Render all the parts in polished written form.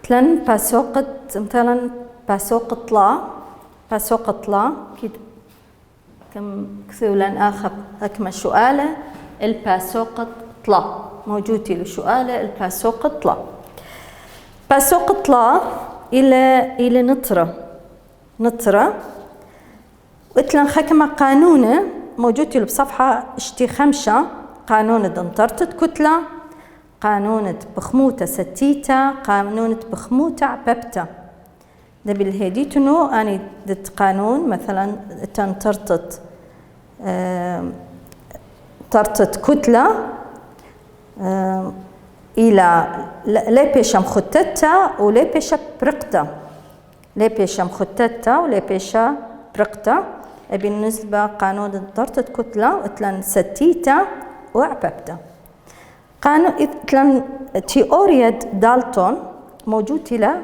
تلن باسوقت مثلا باسوقطلا كده كم كثولن آخر أكما سؤالة الباسوقطلا موجود له سؤالة الباسوقطلا باسوقطلا إلى نطرة وتلن خكما قانونه موجود له بصفحة اشتي 5 قانون دنطرتت كتلة قانون بخموتة ستيتا قانون بخموتة عببتا ده بالهديتنو أنا دت قانون مثلا تنطرتت ترتت كتلة إلى لا بيشا مخطتة ولا بيشا برقتة لا بيشا مخطتة ولا بيشا برقتة بالنسبة قانون ترتت كتلة وتلن ستيتا وعببتا قانون إثلن تيوريا دالتون موجود له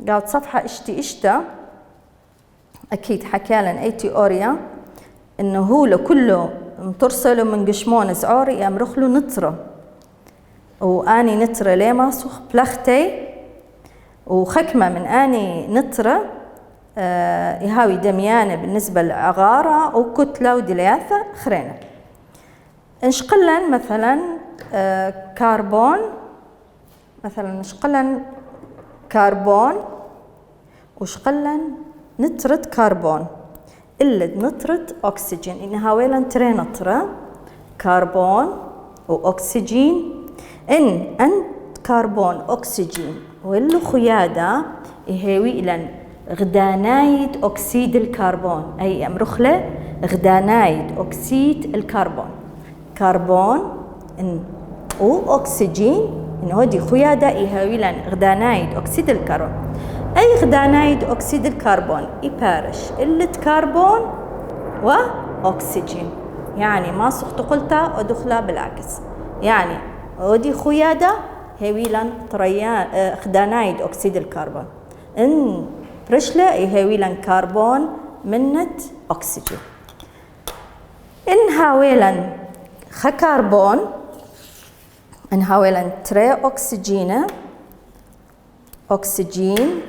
قاعد صفحة اشتا أكيد حكالن أي تيوريا إنه هو لكله مترسله من قشمون زعوري يمرخله نطرة وأني نطرة ليه ماسوخ بلختي وخكمة من أني نطرة يهاوي دميانة بالنسبة للعغارة وكتلة ودلياثة خرينة انشقلن مثلا كربون مثلا نشقلن كربون وشقلن نترة كربون إلا نترة أكسجين إن هاويلن تري نترة كربون وأكسجين إن كربون أكسجين واللو خيادة يهوي إلى غدانايد أكسيد الكربون أي أمرخلة غدانايد أكسيد الكربون كربون إن وأكسجين إن هودي خيادة يهوي لن غدانايد أكسيد الكربون أي غدانايد أكسيد الكربون يبارش إلة كربون وأكسجين يعني ما سخت قلتها ودخلها بالعكس يعني هودي خيادة هوي لن تريان غدانايد أكسيد الكربون إن برشلة يهوي لن كربون منت أكسجين إن هاويلن خكربون إن هاويلن تري أكسجين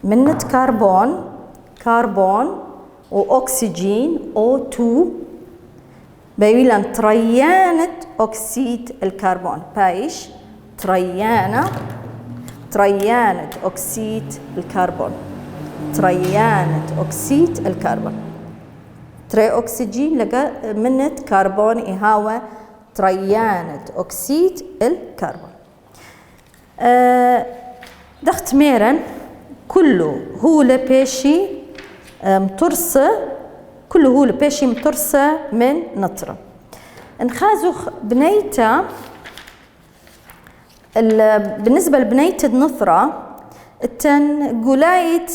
منت كربون وأكسجين O2 بيويلن تريانة أكسيد الكربون بايش تريانة أكسيد الكربون تري أكسجين لقى منت كربون إهاوة تريانة أكسيد الكربون دخت ميرن كله هو لبيشي مترسة كله هو لبيشي مترسة من نطرة انخازوخ بنيته بالنسبة لبنية النطرة التن قولاية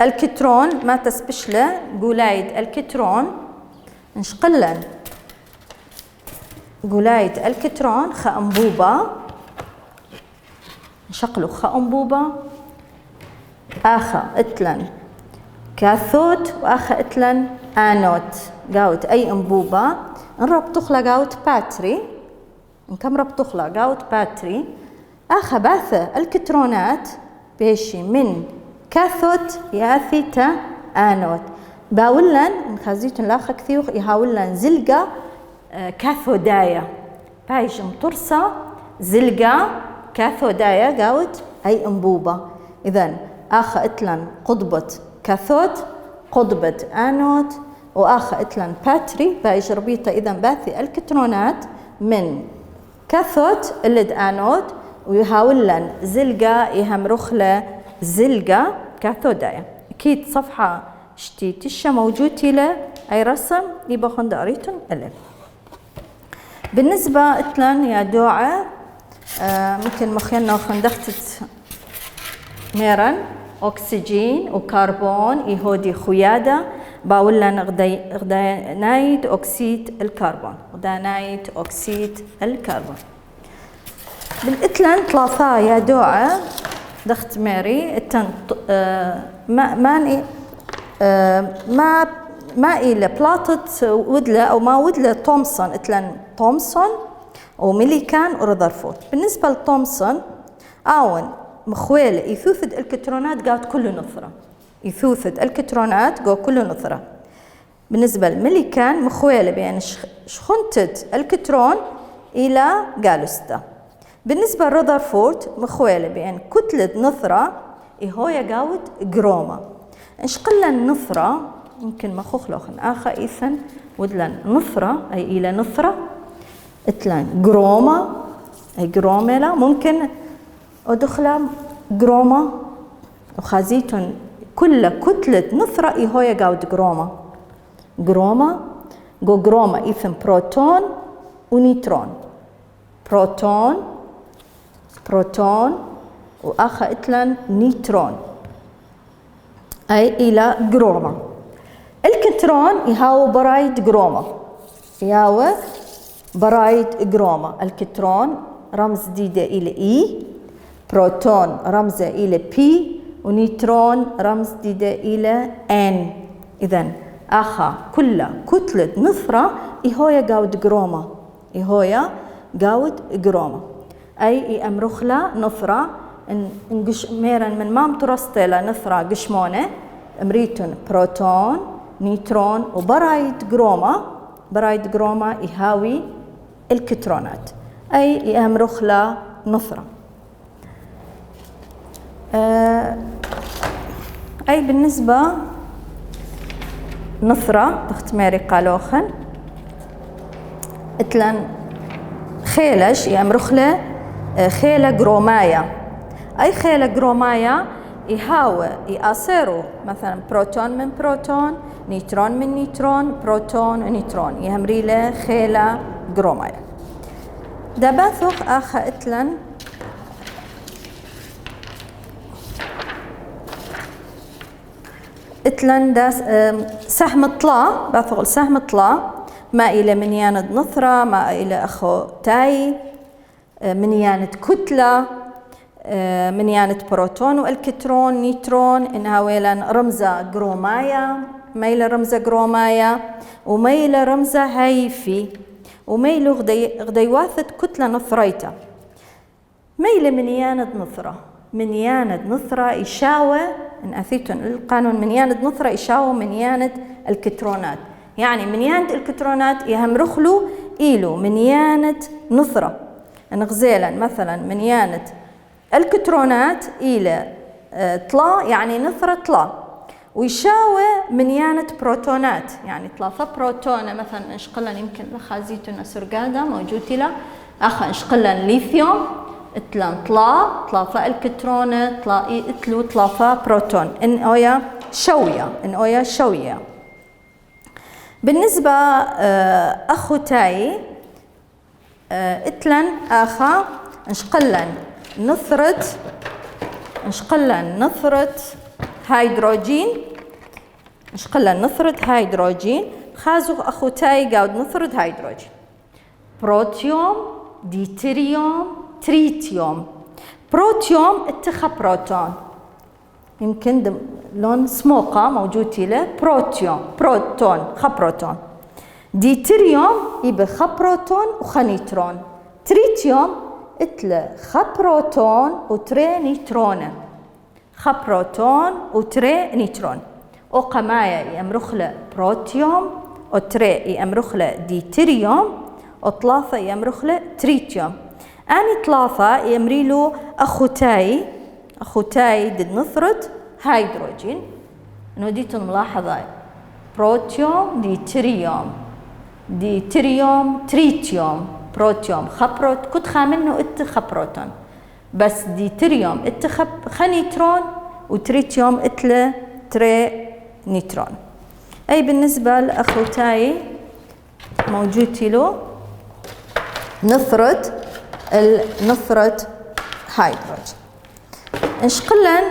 الكترون ما تسبشله قولاية الكترون نشقلن قولاية الكترون خأنبوبة نشقلو خأنبوبة آخا اتلن كاثود وآخا اتلن آنود قاوت أي أنبوبة نرب تخلى قاوت باتري نكم رب تخلى قاوت باتري آخا باثة الكترونات بيشي من كاثود ياثي تا آنود باولن نخازيتن لاخا كثيوخ يهاولن زلقة كاثودايا بايش مترسة زلقة كاثودايا قاوت أي أنبوبة إذن آخا اتلن قضبة كاثود قضبة آنود وآخا اتلن باتري بايش ربيطة إذن باثي الكترونات من كاثود اللي آنود ويهاولن زلقة يهمرخلة زلقة كاثودايا أكيد صفحة شتي تشا موجود له أي رسم يبقى خنداريتن اللي بالنسبة اتلن يا دوعة ممكن مخيلنا وخندختت ميرن أكسجين وكربون يهودي خيادة باولن غدانايد أكسيد الكربون بالإتلن ثلاثة يا دوعة دخت ماري التن ما إلى بلاطة ودلة أو ما ودلة تومسون اتلن تومسون وميليكان ورذرفورد بالنسبة لتومسون آون مخويلة يثوثد الكترونات قاعد كل نظرة، يثوثد الكترونات قاعد كل نظرة. بالنسبة للميليكان مخويلة بين شخنتد الكترون إلى جالوستا. بالنسبة لرذرفورد مخويلة بين كتلة نظرة هويا قاود جروما. انشقلنا النظرة يمكن مخوخ لوخن آخر إيثن ودلن نظرة أي إلى نظرة اتلان جروما أي جروميلا ممكن ودخلا جروما وخازيتون كل كتلة نظرة هويا قاود جروما. جروما جروما إيثن بروتون ونيوترون، بروتون وآخر اتلان نيوترون أي إلى جروما. الكترون يهاو برايد جروما، يهاو برايد جروما. الكترون رمز ديدة إلى إي، بروتون رمز إلى بي، ونيوترون رمز ديدة إلى إن. إذن آخا كل كتلة نظرة هويا قاود جروما، هويا قاود جروما أي أمرخلا نظرة نقش ميرا من مام ترستيلا نظرة قشمونة أمريتون بروتون نيوترون وبرايد جروما يهاوي الكترونات أي أمرخلا نظرة. أي بالنسبة نظرة تختميري قالوخن اتلن خيلش يأمرخلا خيلة جرومايا. أي خيلة جرومايا يهاوى يأثروا مثلا بروتون من بروتون، نيوترون من نيوترون، بروتون ونيوترون يهمري له خيلة جرومايا. دباثوخ آخا اتلن داس سهم طلا باثوغ سهم طلا ما إلى منياند نظرة ما إلى أخو تاي منياند كتلة منياند بروتون والكترون نيوترون إنها ويلان رمزة جرومايا ميلة رمزة جرومايا وميلة رمزة هايفي وميلو غديواثة كتلة نظريتا. ميلة منياند نظرة إشاوة إن أثيتون القانون منياند نظرة إشاوة منياند الكترونات، يعني منياند الكترونات يهمرخلو إيلو منياند نظرة نغزيلا مثلا منياند الكترونات إلى طلا يعني نظرة طلا ويشاوى منيانة بروتونات يعني ثلاثة بروتونة مثلا انشقلا يمكن لخازيتنا سرقادة موجود له أخا انشقلا ليثيوم اتلان طلا ثلاثة الكترونة طلا اتلو ثلاثة بروتون إن أويا شوية. بالنسبة أخو تاي اتلن آخا انشقلا نثرة هيدروجين خازوخ أخو تاي قاود نثرة هيدروجين بروتيوم ديتريوم تريتيوم. بروتيوم اتخا بروتون يمكن لون سموقة موجود له بروتون خبروتون. ديتريوم يبقى خبروتون وخنيترون. تريتيوم اتلا خبروتون وتري نيترون خبروتون وتري نيترون. وقمايا يمرخله بروتيوم وتري يمرخله ديتريوم وثلاثة يمرخله تريتيوم. أني ثلاثة يمريلو أخو تاي دد نثرة هيدروجين إنه ديتون ملاحظة بروتيوم ديتريوم تريتيوم بروتيوم خبروت كنت خامنه خبروتون بس ديتريوم خنيترون وتريتيوم تري نيترون. أي بالنسبة لأخو تاي موجود له نثرة هيدروجين. انشقلن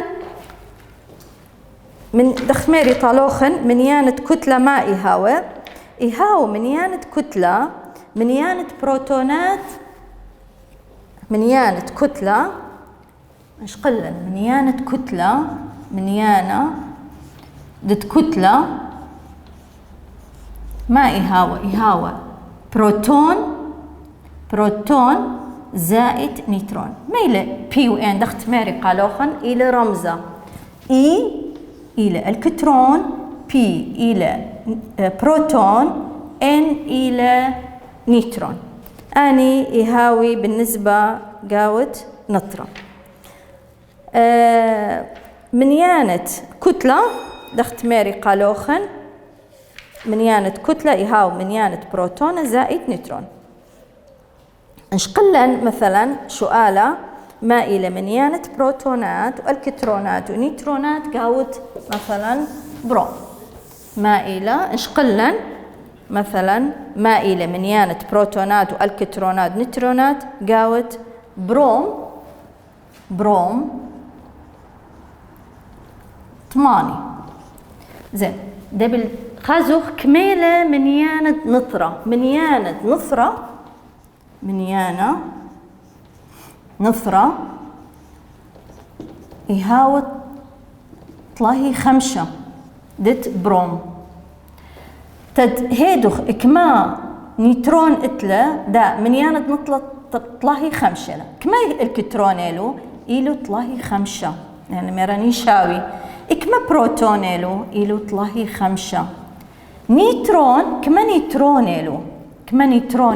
من دخميري طالوخن منيانة كتلة ما إهاو منيانة كتلة منيانة بروتونات منيانة كتلة انشقلن منيانة كتلة منيانة ضد كتلة ما إهاو بروتون زائد نيوترون. ميلة بي وإن دخت ماري قالوخن إلى رمزة إي إلى الكترون، بي إلى بروتون، إن إلى نيوترون. أني يهاوي بالنسبة قاوت نطرة. منيانة كتلة دخت ماري قالوخن منيانة كتلة يهاو منيانة بروتون زائد نيوترون. نشقلن مثلا سؤالة ما إلى منيانة بروتونات والكترونات ونيوترونات قاوت مثلا بروم. ما إلى نشقلن مثلا ما إلى منيانة بروتونات والكترونات نيوترونات قاوت بروم 8. زين دبل خازوخ كميلة منيانة نطرة. منيانة نثرة يهاوت طلاهي 5 دت بروم. تد هيدوخ إكما نيوترون إتلا دا منيانة نطلة طلاهي 5 كما الكترون إلو طلاهي 5 يعني ميراني شاوي. إكما بروتون إلو طلاهي 5. نيوترون كما نيوترون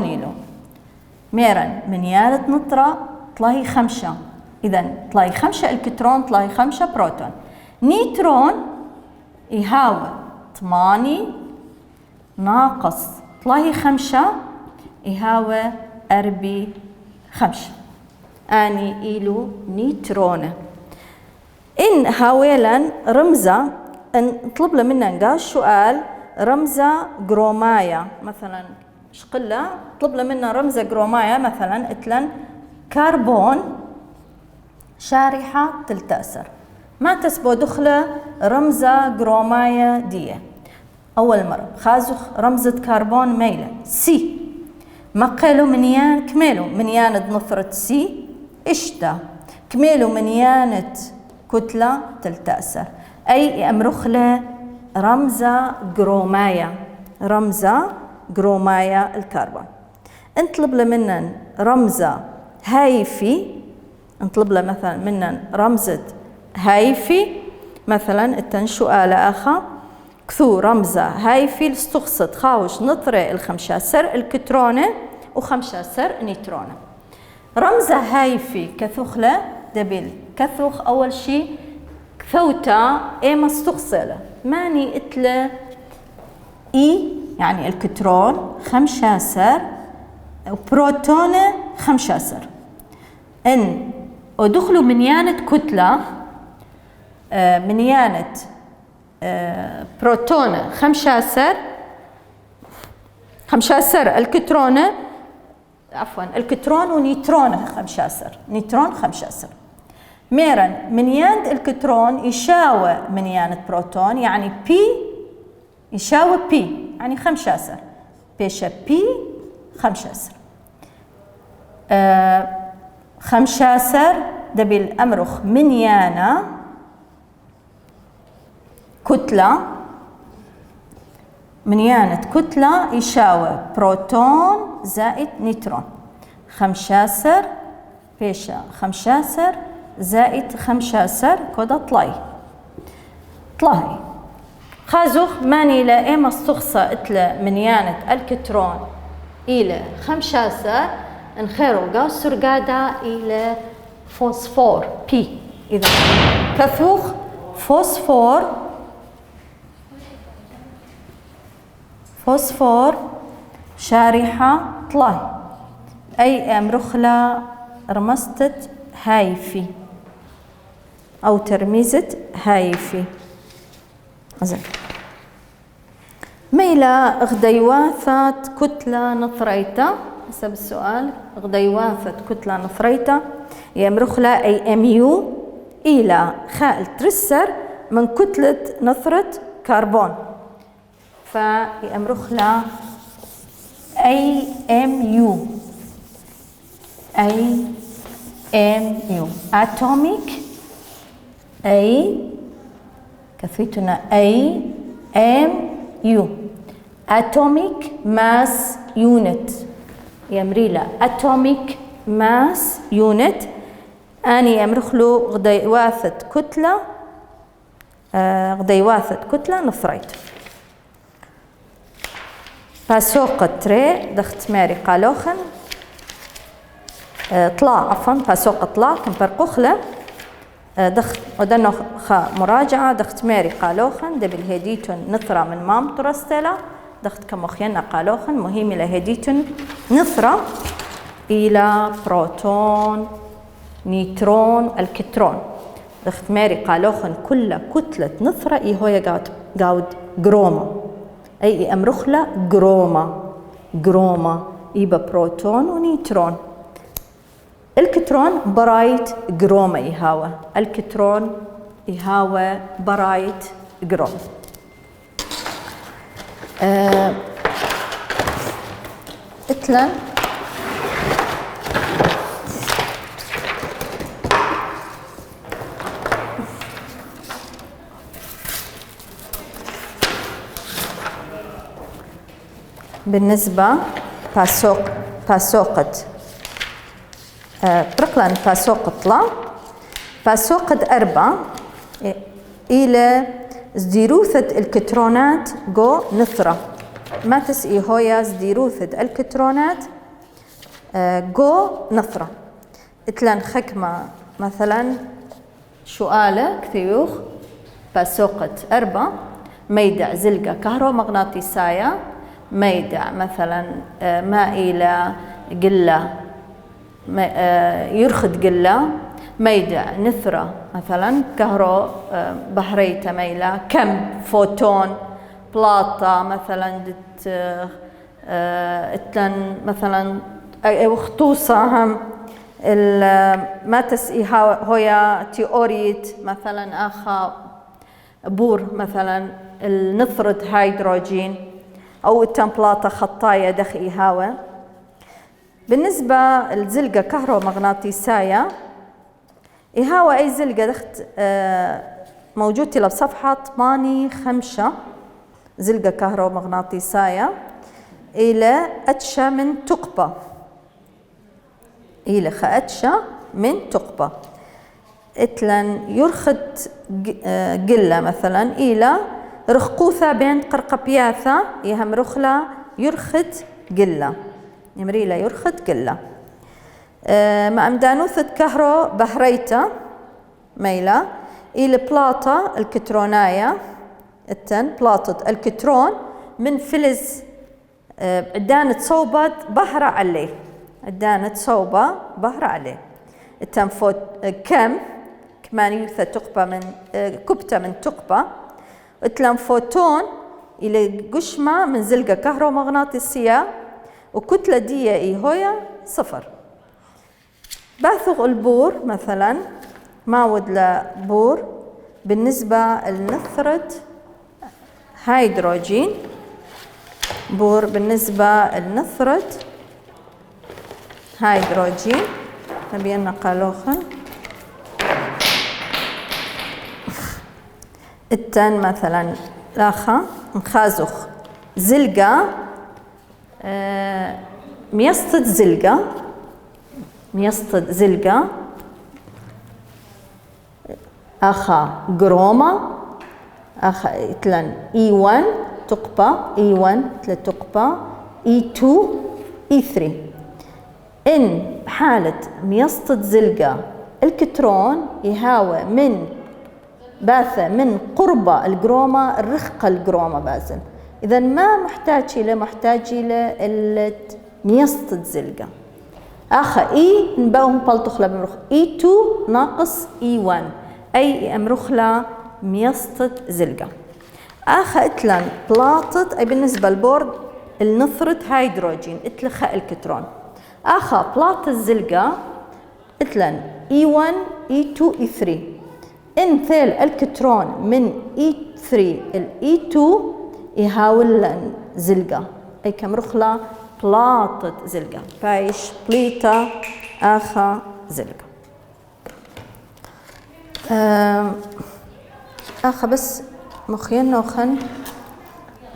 إلو ميران منيانة نطرة طلاهي 5. إذن طلاهي 5 الكترون طلاهي 5 بروتون. نيوترون يهاوي 8 ناقص طلاهي 5 يهاوي 5. أني إلو نيوترون. إن هاويلا رمزة نطلب له منا نقاش سؤال رمزة جرومايا مثلا شقلة طلب له منا رمزة جرومايا مثلا اتلن كربون شارحة تلتأثر. ما تسبو دخله رمزة جرومايا دي أول مرة خازخ رمزة كربون ميلة سي ما قالوا منيان كميلو منيانة نثرة سي إشتا كميلو منيانة كتلة تلتأثر أي أمرخلة رمزة جرومايا الكربون. نطلب له منا رمزة هايفي نطلب له مثلا منا رمزة هايفي مثلا التنشؤ آلة آخر كثو رمزة هايفي لستقصد خاوش نطرة 15 الكترونة و15 نيوترونة. رمزة هايفي كثوخلة دبل كثوخ أول شيء كثوتا إيما استقصلة ماني إتلا إي يعني الكترون 15 وبروتونة 15. إن ودخلوا منيانة كتلة منيانة بروتونة 15 الكترونة عفوا الكترون ونيوترون 15 نيوترون 15 ميرن منيانة الكترون يشاوى منيانة بروتون يعني بي يشاوى بي يعني 15 بيشا بي 15 15 دبل أمرخ منيانة كتلة منيانة كتلة يشاوى بروتون زائد نيوترون 15 بيشا 15 زائد 15 كودا طلاي خازوخ ماني لا إما استخصى إتلا منيانة الكترون إلى 15 انخيرو قاس سرقادا إلى فوسفور بي. إذا كثوخ فوسفور شارحة طلاي أي أمرخلة رمستت هايفي أو ترميزة هايفي. زين ميلا غديواثة كتلة نثريتا حسب السؤال غديواثة كتلة نثريتا يمرخلة أي أميو إلى خال ترسر من كتلة نثرة كربون فيمرخلة أي أميو atomic أي كثيتنا أي MU atomic mass unit يمريلا atomic ماس يونت أني أمرخلو غديواثة كتلة نثريت باسوقة تري دخت ماري قالوخن طلع عفوا باسوقة طلع كم برقخلة دخت ودنو مراجعة دخت ماري قالوخن دبل هديتون نثرة من مام ترستلا دخت كمخينا قالوخن مهم إلى هديتون نثرة إلى بروتون نيوترون الكترون دخت ماري قالوخن كل كتلة نثرة هي قاود جروما أي أمرخلة جروما يبقى بروتون ونيوترون الكترون برايت جروما يهاوى الكترون يهاوى برايت جروم اتلن بالنسبة باسوقة برقلان باسوقة طلا باسوقة 4 إلى زديروثة الكترونات جو نثرة ما تسئي هويا زديروثة الكترونات جو نثرة اتلان خكمة مثلا سؤالة كثيوخ باسوقة 4 ميدع زلقة كهرومغناطيسية ميدع مثلا مائلة قلة يرخد قلة ميدع نثرة مثلا كهرو بحرية ميلة كم فوتون بلاطة مثلا اتلن مثلا وخطوصة هم ما تسئي هويا تيوريت مثلا آخا بور مثلا النثرة هيدروجين أو التمبلاطة خطاية دخي هوا بالنسبة لزلقة كهرومغناطيسية إهاوى أي زلقة دخت موجودة بصفحة 8.5 زلقة كهرومغناطيسية إلى أتشا من تقبة إلى خأتشا من تقبة إتلن يرخد قلة مثلا إلى رخقوثة بين قرقبياثة يهم رخلة يرخد قلة يمريلة يرخد قلة مع أمدانوثة كهرو بحريته ميلة إلى بلاطة الكتروناية التن بلاطة الكترون من فلز عدانة صوبة بحرة عليه عدانة صوبة بحرة عليه التن فوت كم كمان يوثة تقبة من كبتة من تقبة اتلم فوتون إلى قشمة من زلقة كهرومغناطيسية وكتلة دي هويا 0 باثغ البور مثلا ماود لبور بالنسبة لنثرة هيدروجين بور بالنسبة لنثرة هيدروجين نبينا قالوخن التن مثلا لاخا مخازخ زلقة ميسطة زلقة أخا جروما أخا إتلن E1 تقبة E1 تقبة E2 E3 إن حالة ميسطة زلقة الكترون يهاوى من باثة من قرب الجروما الرخقة الجروما بازل إذا ما محتاج إلى ميسطة زلقة آخا إي نباهم بلطخلة بمرخ E2 ناقص E1 أي أمرخلة ميسطة زلقة آخا إتلان بلاطة أي بالنسبة للبورد النثرة هيدروجين إتلخة الكترون آخا بلاطة الزلقة إتلان E1 E2 E3 إن ثيل الكترون من E3 ال E2 يهاول زلقة أي كم رخلة بلاطة زلقة بايش بليطة آخا زلقة آخا بس مخينا نوخن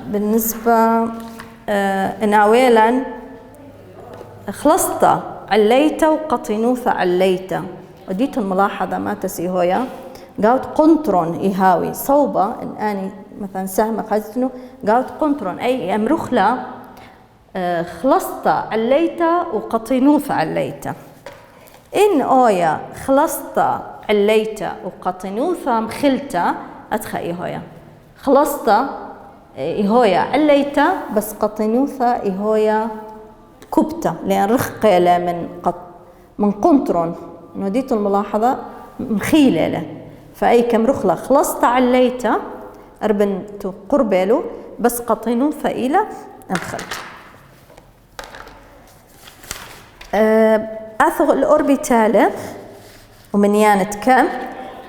بالنسبة ناويلا عليت وقطنوث عليت. وديت الملاحظة ما تسي هويا قالت قنطرون يهاوي صوبة إن أني مثلا سهم خزنو قالت قنطرون أي أمرخلا خلصت عليت وقطنوث عليت. إن أويا خلصت عليت وقطنوث مخلت أتخي هويا خلصت إهويا عليت بس قطنوث إهويا كبتة لأن رخقلة من قنطرون. وديت الملاحظة مخيلة له فأي كم رخلة خلصت عليت أربن قربلو بس قطنوث إلى انخلت. أثغ الأوربيتال ومنيانة كم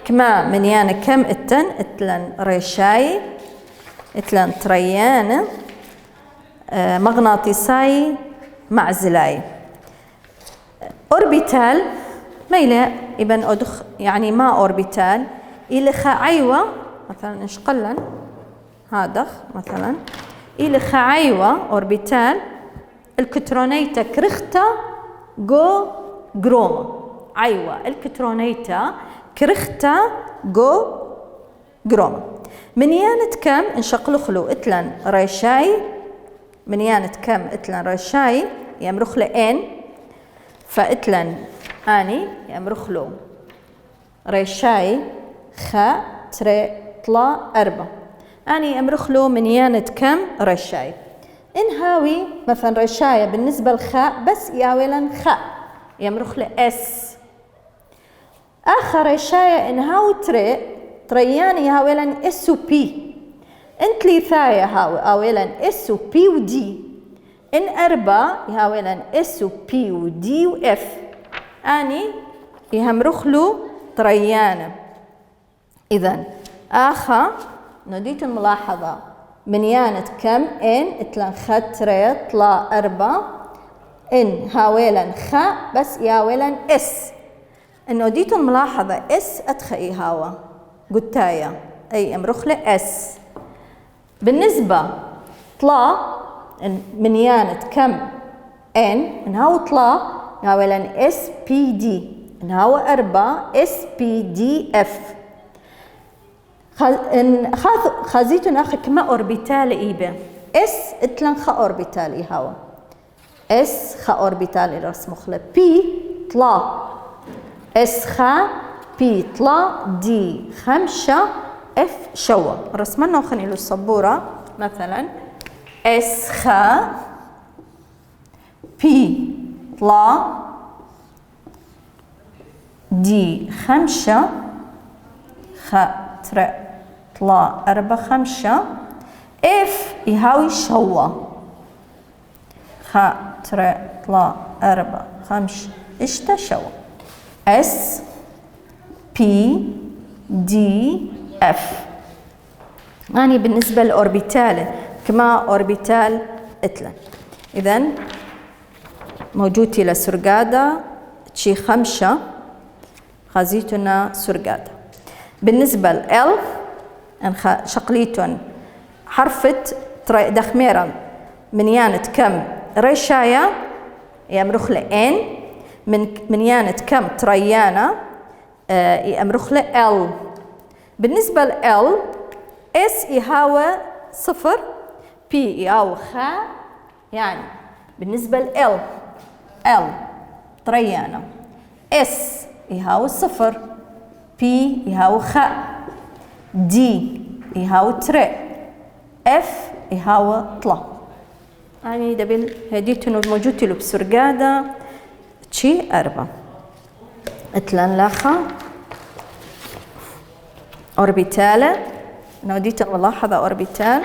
كما منيانة كم اتلن ريشاي اتلن تريان مغناطيساي معزلاي. أوربيتال ميلا ابن أدخ يعني ما أوربيتال إلى خعيوة مثلا إشقلن هادخ مثلا إلى خعيوة أوربيتال الكترونيتا كرختا جو جروما عيوة الكترونيتا كرختا جو جروما. منيانة كم انشقلخلو اتلن ريشاي منيانة كم اتلن ريشاي يمرخل ان فاتلن اني يمرخلو ريشاي خا تري طلا أربعة اني يمرخلو منيانة كم ريشاي. إن هاوي مثلا ريشاية بالنسبة لخاء بس ياويلا خاء يمرخل اس. آخر ريشاية إن هاو تريان يهاويلا اس و بي. إن ثلاثاية هاويلا اس و بي و دي. إن أربعة يهاويلا اس و بي و دي و اف اني يهمرخلو تريانة. إذن آخر نديت الملاحظة منيانة كم إن اتلن خطرة طلا أربعة إن هاويلا خاء بس ياويلا اس. إنه ديتو الملاحظة اس أتخي هاوا قتايا أي امرخلة اس. بالنسبة طلا منيانة كم إن هاو طلا ياويلا اس بي دي إن هاو أربعة اس بي دي اف. خازيتون اخي كما اوربيتال ايبه اس اتلن خا اوربيتال ايهاوا اس خا اوربيتال رسمو خلا بي طلا اس خا بي طلا دي خمسة اف شوا رسمنا وخني له السبورة مثلا اس خا بي طلا دي خمسة خا ترى طلا أربعة خمسة اف يهاوي شوا خا ترى طلا أربعة خمسة اشتا شوا اس بي دي اف. يعني بالنسبة للأوربيتال كما أوربيتال اتلن. إذن موجودة لسرقادة تشي خمسة خازيتنا سرقادة. بالنسبة لل شقليتون حرفت دخميرا منيانة كم ريشايا يمرخ لإن منيانة كم تريانا يمرخ لإل. بالنسبة لإل اس يهاوى صفر بي يهاوى خا يعني بالنسبة لإل ال تريانا اس يهاوى صفر بي يهاوى خاء دي يهاوى تري اف يهاوى طلا. يعني دبل هديتون موجودة له بسرقادة تشي أربعة اتلان لاخا أوربيتالة نوديت ملاحظة أوربيتال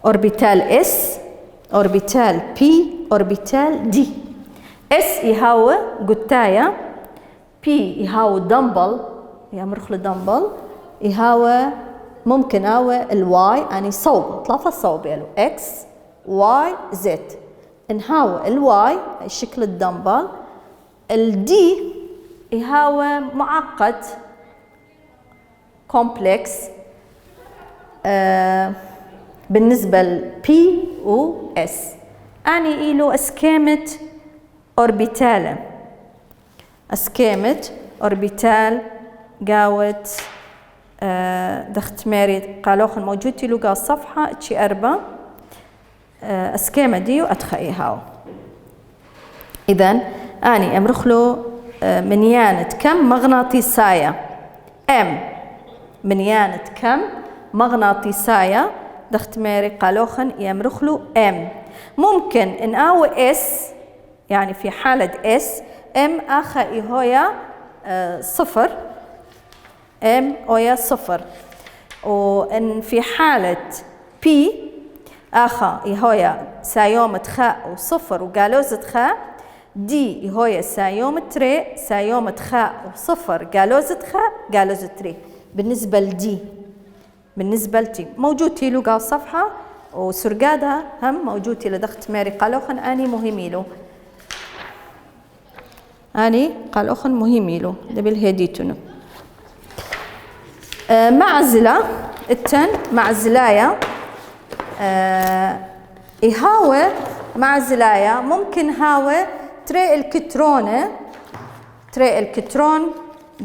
أوربيتال اس أوربيتال بي أوربيتال دي. اس يهاوى قتايا بي يهاوى دمبل يمرخ لدمبل يهاوى ممكن هاوى الواي يعني صوب ثلاثة صوب يلو اكس واي زد. نهاوى الواي شكل الدمبل. الدي يهاوى معقد كومبلكس بالنسبة لبي و اس. أني إيلو أسكيمة أوربيتالة. أسكيمة أوربيتال قاوت دخت ماري قالوخن موجود تيلو قا الصفحة تشي 4 أسكيمة ديو أتخي هاو. إذن أني أمرخلو منيانة كم مغناطيساية M منيانة كم مغناطيساية دخت ماري قالوخن يمرخلو M. ممكن إن أو S يعني في حالة S M آخا إيهويا 0 M أويا 0 وإن في حالة P آخا إيهويا سايومة خاء وصفر وقالوزة خاء دي إيهويا سايومة تري سايومة خاء وصفر قالوزة خاء قالوزة تري. بالنسبة لدي بالنسبة لتي موجود تيلو قال صفحة وسرقادها هم موجود تيلو دخت ماري قالوخن أني مهميلو أني قالوخن مهميلو دبل هديتونو. معزلة التن معزلايا إهاوة معزلايا ممكن هاوة تري الكترون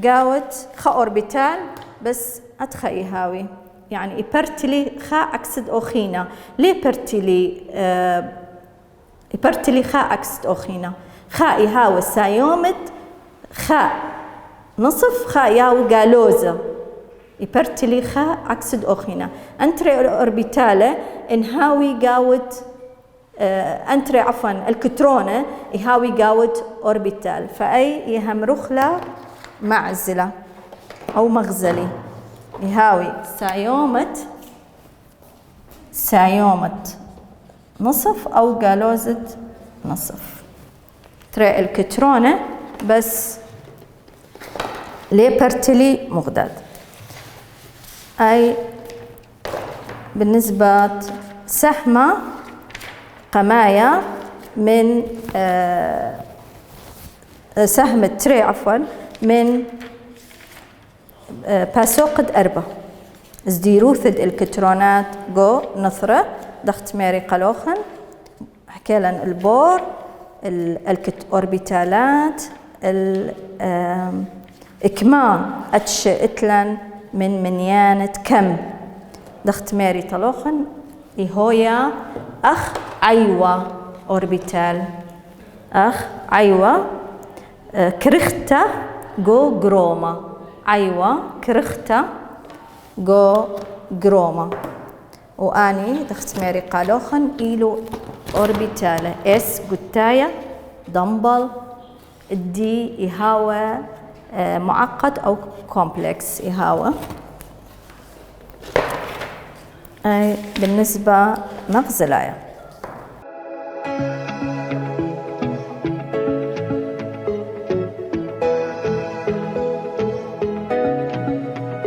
قاوت خا أوربيتال بس أتخا إهاوي يعني إبرتلي خا أكسد أوخينا. ليه إبرتلي خا أكسد أوخينا خا إهاوة سايومت خا نصف خا ياو قالوزة إبرتلي خا أكسد أوخينا. أنتري أوربيتالة إنهاوي قاوت أنتري عفوا الكترونة إهاوي قاوت أوربيتال فأي يهم رخلة معزلة أو مغزلي يهاوي سايومة نصف أو قالوزة نصف. ترى الكترونة بس ليبرتلي مغداد. أي بالنسبة سهمة قماية من سهم تري عفوا من باسوقد 4 زديروثد الكترونات جو نثرة دخت ماري قلوخن حكيلن البور الأوربيتالات إكما أتشئتلن من منيانة كم دخت ماري طلوخن إيهويا أخ عيوة أوربيتال أخ عيوة كرختا جو جروما عيوة كرختا جو جروما. وأني دخت ماري قالوخن إيلو أوربيتالة إس قتاية دمبل الدي إهاوة معقد أو كومبلكس إهاوة. أي بالنسبة مغزلايا.